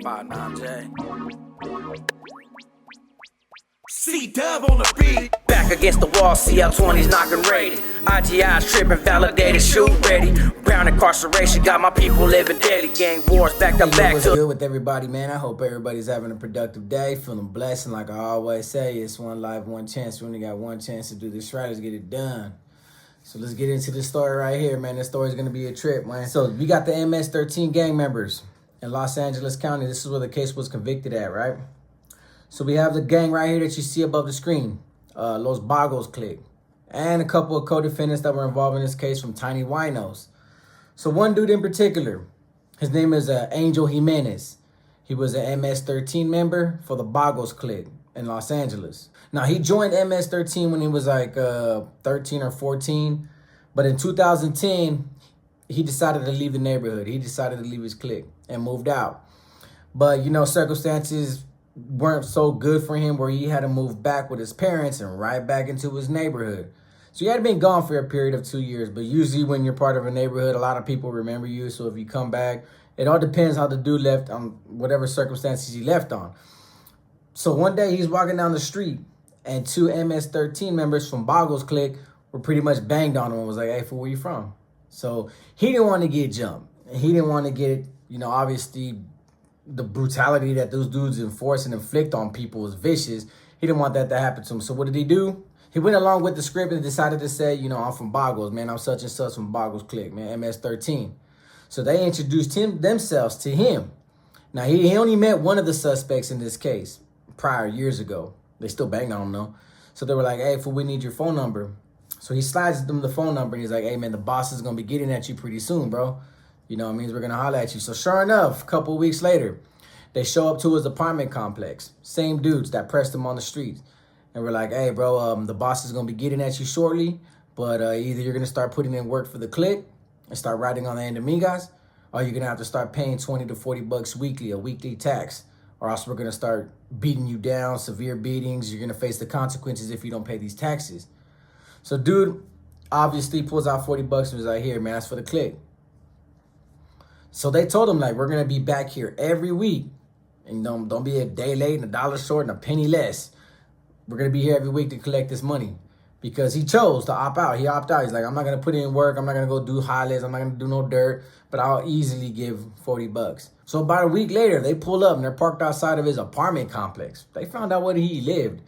about 9J. C-Dub on the beat. Back against the wall, CL20's knocking rated. IGI's tripping, validated, shoot ready. Brown incarceration, got my people living daily. Gang wars back to back. What's good with everybody, man? I hope everybody's having a productive day, feeling blessed. And like I always say, it's one life, one chance. We only got one chance to do this right. Let's get it done. So let's get into this story right here, man. This story is going to be a trip, man. So we got the MS13 gang members in Los Angeles County. This is where the case was convicted at, right? So we have the gang right here that you see above the screen, Los Bagos clique, and a couple of co-defendants that were involved in this case from Tiny Winos. So one dude in particular, his name is Angel Jimenez. He was an MS13 member for the Bagos clique in Los Angeles. Now, he joined MS13 when he was like 13 or 14, but in 2010, he decided to leave the neighborhood. He decided to leave his clique and moved out. But, you know, circumstances weren't so good for him where he had to move back with his parents and right back into his neighborhood. So he had been gone for a period of 2 years, but usually when you're part of a neighborhood, a lot of people remember you. So if you come back, it all depends how the dude left on whatever circumstances he left on. So one day he's walking down the street and two MS13 members from Bagos clique were pretty much banged on him and was like, "Hey, fool, where you from?" So he didn't want to get jumped. He didn't want to get, you know, obviously the brutality that those dudes enforce and inflict on people is vicious. He didn't want that to happen to him. So what did he do? He went along with the script and decided to say, you know, "I'm from Bagos, man. I'm such and such from Bagos clique, man, MS13. So they introduced themselves to him. Now, he only met one of the suspects in this case prior years ago. They still banged on him, though. So they were like, "Hey, fool, we need your phone number." So he slides them the phone number and he's like, "Hey, man, the boss is going to be getting at you pretty soon, bro. You know, it means we're going to holler at you." So sure enough, a couple of weeks later, they show up to his apartment complex. Same dudes that pressed him on the streets. And we're like, "Hey, bro, the boss is going to be getting at you shortly. But either you're going to start putting in work for the clique and start riding on the Endemigas, or you're going to have to start paying 20 to 40 bucks weekly, a weekly tax. Or else we're going to start beating you down, severe beatings. You're going to face the consequences if you don't pay these taxes." So dude obviously pulls out 40 bucks and was like, "Here, man, that's for the clique." So they told him, like, "We're going to be back here every week. And don't be a day late and a dollar short and a penny less. We're going to be here every week to collect this money." Because he chose to opt out. He opted out. He's like, "I'm not going to put in work. I'm not going to go do highlights. I'm not going to do no dirt. But I'll easily give 40 bucks. So about a week later, they pull up and they're parked outside of his apartment complex. They found out where he lived.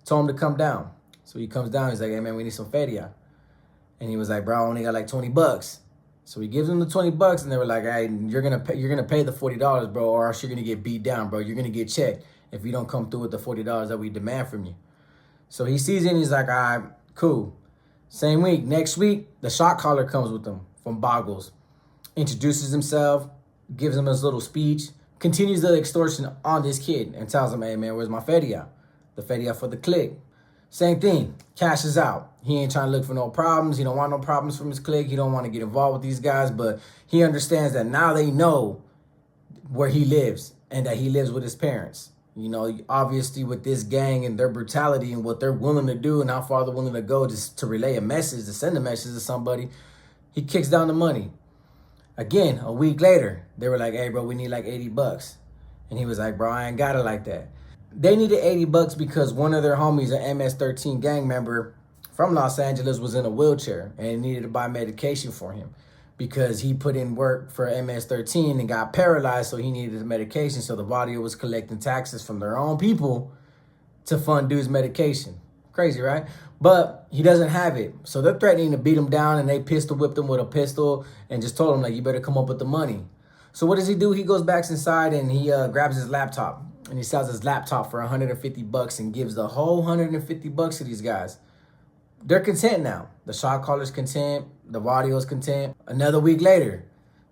Told him to come down. So he comes down. He's like, "Hey, man, we need some feria." And he was like, "Bro, I only got like 20 bucks. So he gives them the 20 bucks and they were like, "Hey, you're going to pay the $40, bro, or else you're going to get beat down, bro. You're going to get checked if you don't come through with the $40 that we demand from you." So he sees it and he's like, "All right, cool." Same week, next week, the shot caller comes with them from Bagos, introduces himself, gives him his little speech, continues the extortion on this kid and tells him, "Hey, man, where's my feria? The feria for the clique." Same thing, cashes out. He ain't trying to look for no problems. He don't want no problems from his clique. He don't want to get involved with these guys, but he understands that now they know where he lives and that he lives with his parents. You know, obviously with this gang and their brutality and what they're willing to do and how far they're willing to go just to relay a message, to send a message to somebody, he kicks down the money. Again, a week later, they were like, "Hey, bro, we need like 80 bucks. And he was like, "Bro, I ain't got it like that." They needed 80 bucks because one of their homies, an MS13 gang member from Los Angeles, was in a wheelchair and needed to buy medication for him because he put in work for MS13 and got paralyzed, so he needed the medication. So the Vadio was collecting taxes from their own people to fund dude's medication. Crazy, right? But he doesn't have it. So they're threatening to beat him down, and they pistol whipped him with a pistol and just told him, like, "You better come up with the money." So what does he do? He goes back inside and he grabs his laptop and he sells his laptop for 150 bucks and gives the whole 150 bucks to these guys. They're content now. The shot caller's content. The Vadio's content. Another week later,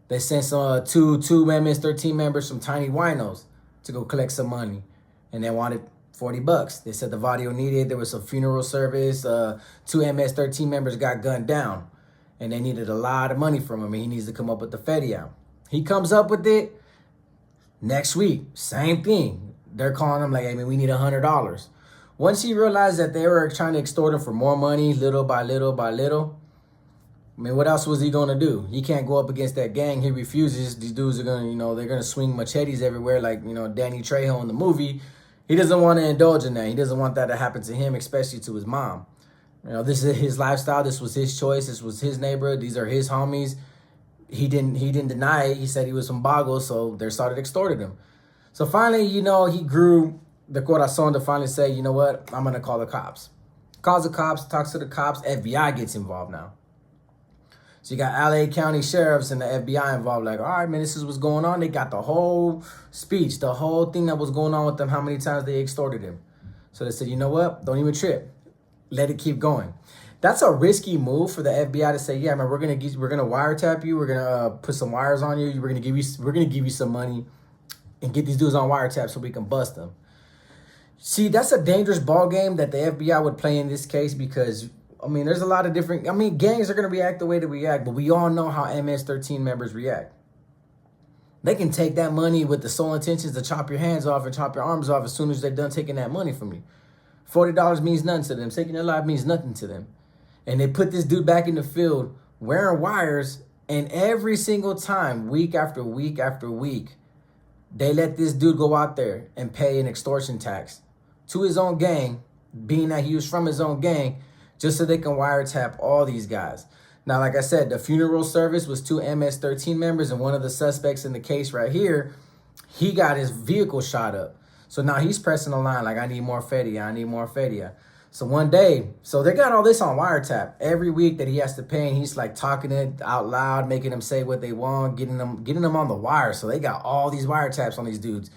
they sent some two MS13 members from Tiny Winos to go collect some money, and they wanted 40 bucks. They said the Vadio needed. There was some funeral service. Two MS13 members got gunned down, and they needed a lot of money from him, and he needs to come up with the feria. He comes up with it. Next week, same thing. They're calling him like, "Hey, man, we need $100. Once he realized that they were trying to extort him for more money, little by little by little, I mean, what else was he gonna do? He can't go up against that gang. He refuses. These dudes are gonna, they're gonna swing machetes everywhere, like Danny Trejo in the movie. He doesn't want to indulge in that. He doesn't want that to happen to him, especially to his mom. This is his lifestyle. This was his choice. This was his neighborhood. These are his homies. He didn't deny it. He said he was from Bagos, so they started extorting him. So finally, he grew the corazon to finally say, you know what, I'm gonna call the cops. Calls the cops, talks to the cops. FBI gets involved now. So you got LA County sheriffs and the FBI involved. Like, all right, man, this is what's going on. They got the whole speech, the whole thing that was going on with them, how many times they extorted him. So they said, you know what? Don't even trip. Let it keep going. That's a risky move for the FBI to say, yeah, man, we're gonna wiretap you. We're gonna put some wires on you. We're gonna give you some money and get these dudes on wiretap so we can bust them. See, that's a dangerous ball game that the FBI would play in this case because, there's a lot of different... gangs are going to react the way they react, but we all know how MS13 members react. They can take that money with the sole intentions to chop your hands off and chop your arms off as soon as they're done taking that money from you. $40 means nothing to them. Taking their life means nothing to them. And they put this dude back in the field wearing wires, and every single time, week after week after week, they let this dude go out there and pay an extortion tax to his own gang, being that he was from his own gang, just so they can wiretap all these guys. Now, like I said, the funeral service was 2 MS13 members, and one of the suspects in the case right here, he got his vehicle shot up. So now he's pressing the line like, I need more fedia, I need more fedia. So one day, so they got all this on wiretap. Every week that he has to pay, and he's like talking it out loud, making them say what they want, getting them on the wire. So they got all these wiretaps on these dudes.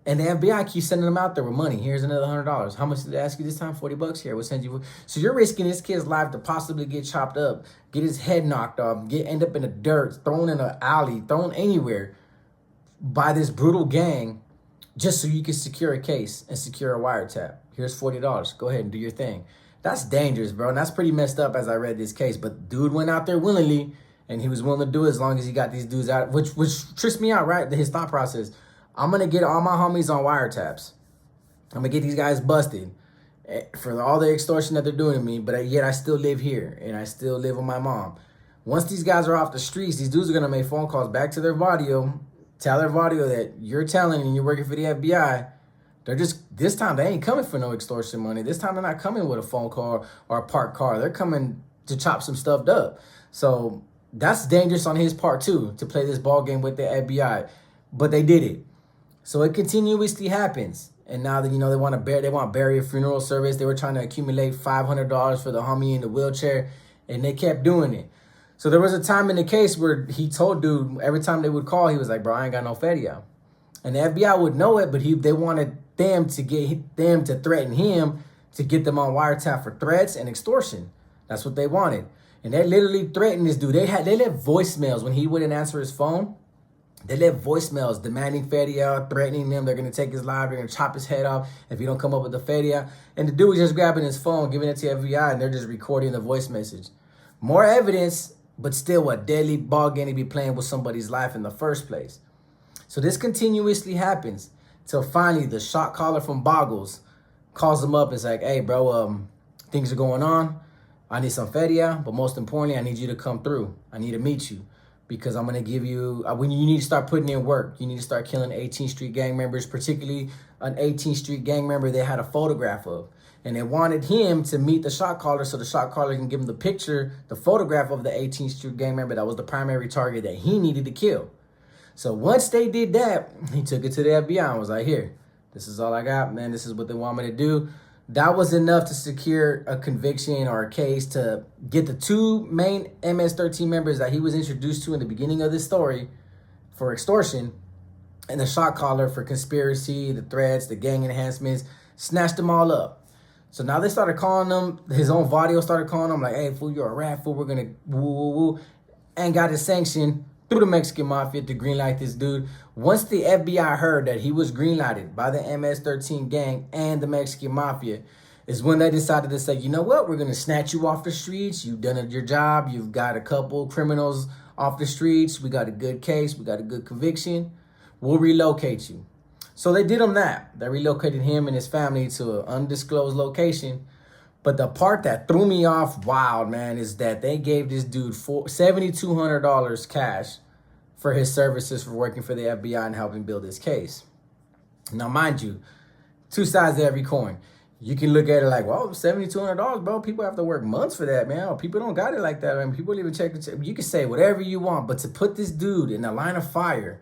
And the FBI keeps sending them out there with money. Here's another $100. How much did they ask you this time? $40 here. We'll send you. So you're risking this kid's life to possibly get chopped up, get his head knocked off, end up in the dirt, thrown in an alley, thrown anywhere by this brutal gang, just so you can secure a case and secure a wiretap. Here's $40. Go ahead and do your thing. That's dangerous, bro. And that's pretty messed up as I read this case. But dude went out there willingly, and he was willing to do it as long as he got these dudes out, which trips me out, right? His thought process. I'm going to get all my homies on wiretaps. I'm going to get these guys busted for all the extortion that they're doing to me, but yet I still live here, and I still live with my mom. Once these guys are off the streets, these dudes are going to make phone calls back to their Vadio, tell their Vadio that you're telling and you're working for the FBI. This time they ain't coming for no extortion money. This time they're not coming with a phone call or a parked car. They're coming to chop some stuff up. So that's dangerous on his part too, to play this ball game with the FBI. But they did it. So it continuously happens. And now that, they want to bury a funeral service. They were trying to accumulate $500 for the homie in the wheelchair, and they kept doing it. So there was a time in the case where he told dude, every time they would call, he was like, bro, I ain't got no fedia. And the FBI would know it, but they wanted them to threaten him to get them on wiretap for threats and extortion. That's what they wanted. And they literally threatened this dude. They left voicemails when he wouldn't answer his phone. They left voicemails demanding fedia, threatening them. They're going to take his life. They're going to chop his head off if you don't come up with the fedia. And the dude was just grabbing his phone, giving it to FBI, and they're just recording the voice message. More evidence, but still a deadly ball game to be playing with somebody's life in the first place. So this continuously happens till finally the shot caller from Boggles calls him up and is like, hey, bro, things are going on. I need some fedia, but most importantly, I need you to come through. I need to meet you. Because I'm going to give you, when you need to start putting in work, you need to start killing 18th Street gang members, particularly an 18th Street gang member they had a photograph of. And they wanted him to meet the shot caller so the shot caller can give him the photograph of the 18th Street gang member that was the primary target that he needed to kill. So once they did that, he took it to the FBI and was like, here, this is all I got, man. This is what they want me to do. That was enough to secure a conviction or a case to get the 2 main MS13 members that he was introduced to in the beginning of this story for extortion and the shot caller for conspiracy, the threats, the gang enhancements, snatched them all up. So now they started calling them, his own Vadio started calling them like, hey, fool, you're a rat, fool, we're going to woo, woo, woo, and got his sanction through the Mexican Mafia to greenlight this dude. Once the FBI heard that he was greenlighted by the MS13 gang and the Mexican Mafia, is when they decided to say, you know what, we're going to snatch you off the streets. You've done your job. You've got a couple criminals off the streets. We got a good case. We got a good conviction. We'll relocate you. So they did him that. They relocated him and his family to an undisclosed location. But the part that threw me off wild, man, is that they gave this dude $7,200 cash for his services for working for the FBI and helping build his case. Now, mind you, two sides to every coin. You can look at it like, well, $7,200, bro. People have to work months for that, man. People don't got it like that. I mean, people even check. You can say whatever you want, but to put this dude in the line of fire,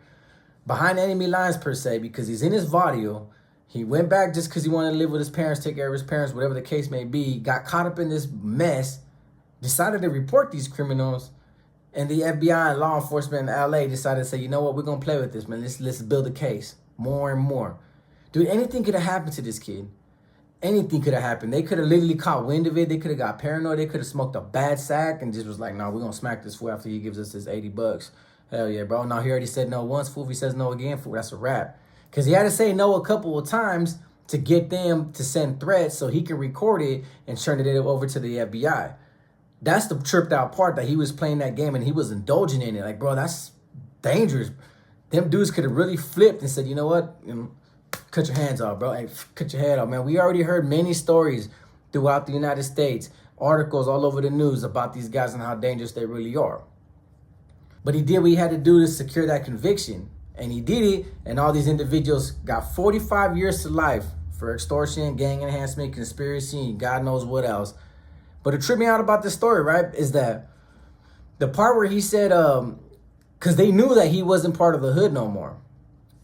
behind enemy lines per se, because he's in his barrio, he went back just because he wanted to live with his parents, take care of his parents, whatever the case may be, got caught up in this mess, decided to report these criminals, and the FBI and law enforcement in LA decided to say, you know what, we're going to play with this, man. Let's build a case more and more. Dude, anything could have happened to this kid. Anything could have happened. They could have literally caught wind of it. They could have got paranoid. They could have smoked a bad sack and just was like, nah, we're going to smack this fool after he gives us his $80. Hell yeah, bro. Now, he already said no once, fool. If he says no again, fool, that's a wrap. Because he had to say no a couple of times to get them to send threats so he can record it and turn it over to the FBI. That's the tripped out part, that he was playing that game and he was indulging in it. Like, bro, that's dangerous. Them dudes could have really flipped and said, you know what? Cut your hands off, bro. Hey, cut your head off, man. We already heard many stories throughout the United States, articles all over the news about these guys and how dangerous they really are. But he did what he had to do to secure that conviction. And he did it, and all these individuals got 45 years to life for extortion, gang enhancement, conspiracy, and God knows what else. But it tripped me out about this story, right, is that the part where he said, because they knew that he wasn't part of the hood no more.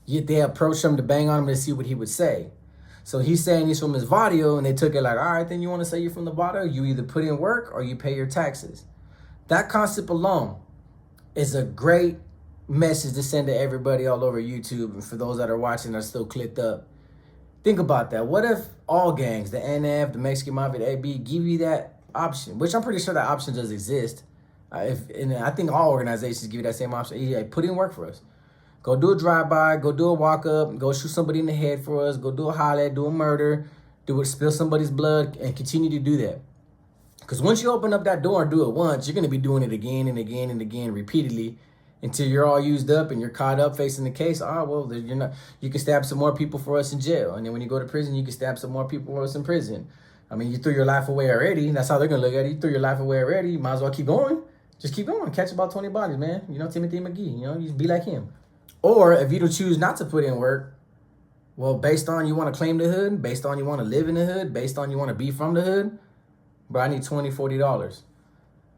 Yet they approached him to bang on him to see what he would say. So he's saying he's from his barrio, and they took it like, all right, then you want to say you're from the barrio? You either put in work or you pay your taxes. That concept alone is a great message to send to everybody all over YouTube, and for those that are watching that are still clicked up. Think about that. What if all gangs, the NF, the Mexican Mafia, the AB, give you that option? Which I'm pretty sure that option does exist. And I think all organizations give you that same option. Hey, put in work for us. Go do a drive-by, go do a walk-up, go shoot somebody in the head for us, go do a highlight, do a murder, spill somebody's blood, and continue to do that. Because once you open up that door and do it once, you're going to be doing it again and again and again repeatedly until you're all used up and you're caught up facing the case. Oh, well, you're not. You can stab some more people for us in jail. And then when you go to prison, you can stab some more people for us in prison. I mean, you threw your life away already. That's how they're going to look at it. You threw your life away already. You might as well keep going. Just keep going. Catch about 20 bodies, man. You know, Timothy McGee. You know, you just be like him. Or if you choose not to put in work, well, based on you want to claim the hood, based on you want to live in the hood, based on you want to be from the hood, bro, I need $20, $40.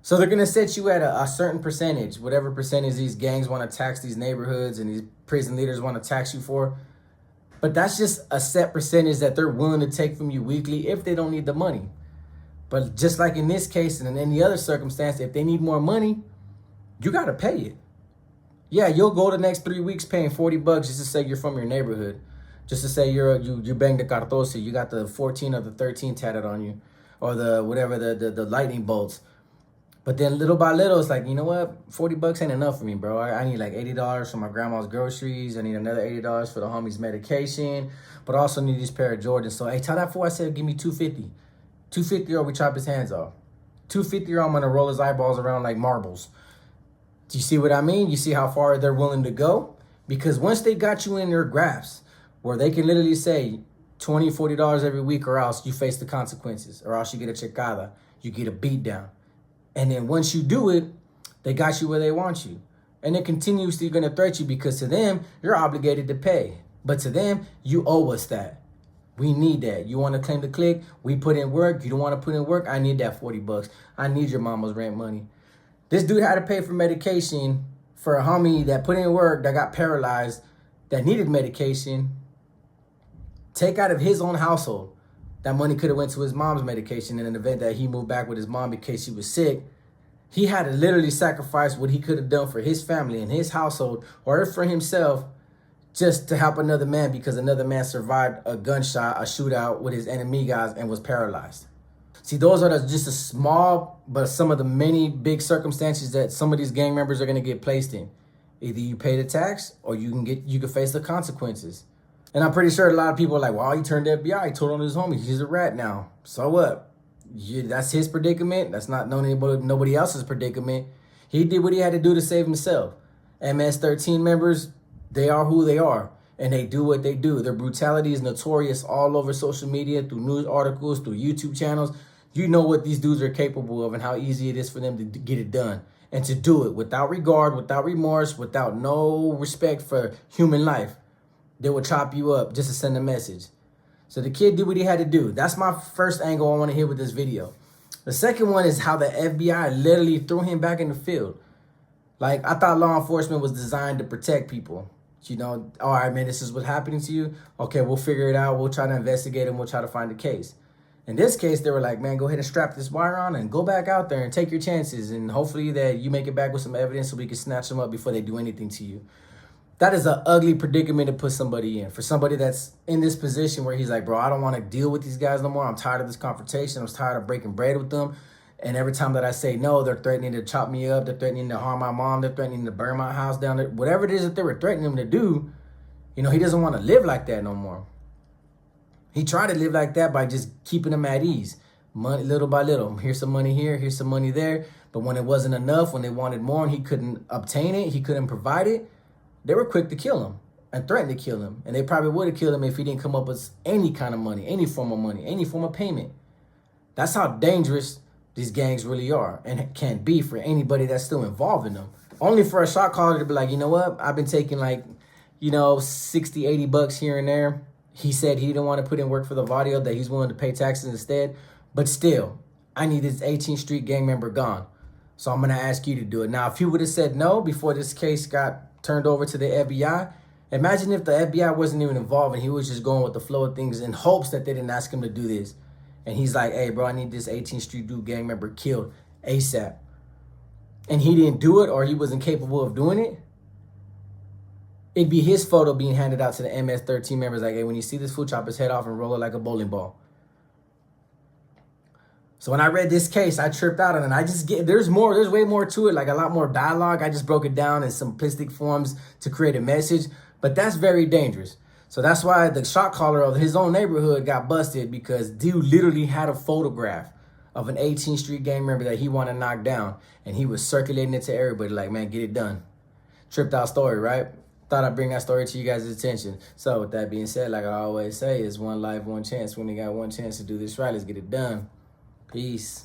So they're going to set you at a certain percentage, whatever percentage these gangs want to tax these neighborhoods and these prison leaders want to tax you for. But that's just a set percentage that they're willing to take from you weekly if they don't need the money. But just like in this case and in any other circumstance, if they need more money, you got to pay it. Yeah, you'll go the next 3 weeks paying $40 just to say you're from your neighborhood. Just to say you banged the cartosi, you got the 14 or the 13 tatted on you, or the whatever, the lightning bolts. But then little by little, it's like, you know what? $40 ain't enough for me, bro. I need like $80 for my grandma's groceries. I need another $80 for the homie's medication, but I also need this pair of Jordans. So, hey, tell that fool I said give me $250. $250 or we chop his hands off. $250 or I'm going to roll his eyeballs around like marbles. Do you see what I mean? You see how far they're willing to go? Because once they got you in their grasp, where they can literally say $20, $40 every week, or else you face the consequences, or else you get a checada, you get a beat down. And then once you do it, they got you where they want you. And they're continuously going to threat you because to them, you're obligated to pay. But to them, you owe us that. We need that. You want to claim the click? We put in work. You don't want to put in work? I need that $40. I need your mama's rent money. This dude had to pay for medication for a homie that put in work, that got paralyzed, that needed medication. Take out of his own household. That money could have went to his mom's medication in an event that he moved back with his mom because she was sick. He had to literally sacrifice what he could have done for his family and his household, or for himself, just to help another man because another man survived a gunshot, a shootout with his enemy guys and was paralyzed. See, those are just a small, but some of the many big circumstances that some of these gang members are going to get placed in. Either you pay the tax or you can face the consequences. And I'm pretty sure a lot of people are like, well, he turned the FBI. He told on his homies. He's a rat now. So what? That's his predicament. That's not nobody else's predicament. He did what he had to do to save himself. MS13 members, they are who they are. And they do what they do. Their brutality is notorious all over social media, through news articles, through YouTube channels. you know what these dudes are capable of and how easy it is for them to get it done. And to do it without regard, without remorse, without no respect for human life. They will chop you up just to send a message. So the kid did what he had to do. That's my first angle I want to hit with this video. The second one is how the FBI literally threw him back in the field. Like, I thought law enforcement was designed to protect people. You know, all right, man, this is what's happening to you. Okay, we'll figure it out. We'll try to investigate and we'll try to find a case. In this case, they were like, man, go ahead and strap this wire on and go back out there and take your chances. And hopefully that you make it back with some evidence so we can snatch them up before they do anything to you. That is an ugly predicament to put somebody in. For somebody that's in this position where he's like, bro, I don't want to deal with these guys no more. I'm tired of this confrontation. I'm tired of breaking bread with them. And every time that I say no, they're threatening to chop me up. They're threatening to harm my mom. They're threatening to burn my house down. Whatever it is that they were threatening him to do, you know, he doesn't want to live like that no more. He tried to live like that by just keeping them at ease. Money, little by little. Here's some money here, here's some money there. But when it wasn't enough, when they wanted more and he couldn't obtain it, he couldn't provide it, they were quick to kill him and threaten to kill him. And they probably would have killed him if he didn't come up with any kind of money, any form of payment. That's how dangerous these gangs really are and can be for anybody that's still involved in them. Only for a shot caller to be like, you know what? I've been taking like, you know, 60, 80 bucks here and there. He said he didn't want to put in work for the Vadio, that he's willing to pay taxes instead. But still, I need this 18th Street gang member gone. So I'm going to ask you to do it. Now, if he would have said no before this case got turned over to the FBI, imagine if the FBI wasn't even involved and he was just going with the flow of things in hopes that they didn't ask him to do this. And he's like, hey, bro, I need this 18th Street dude gang member killed ASAP. And he didn't do it or he wasn't capable of doing it. It'd be his photo being handed out to the MS13 members like, hey, when you see this fool, chop his head off and roll it like a bowling ball. So when I read this case, I tripped out on it. And I just there's way more to it, like a lot more dialogue. I just broke it down in simplistic forms to create a message. But that's very dangerous. So that's why the shot caller of his own neighborhood got busted, because dude literally had a photograph of an 18th Street gang member that he wanted to knock down. And he was circulating it to everybody like, man, get it done. Tripped out story, right? Thought I'd bring that story to you guys' attention. So with that being said, like I always say, it's one life, one chance. When you got one chance to do this right, let's get it done. Peace.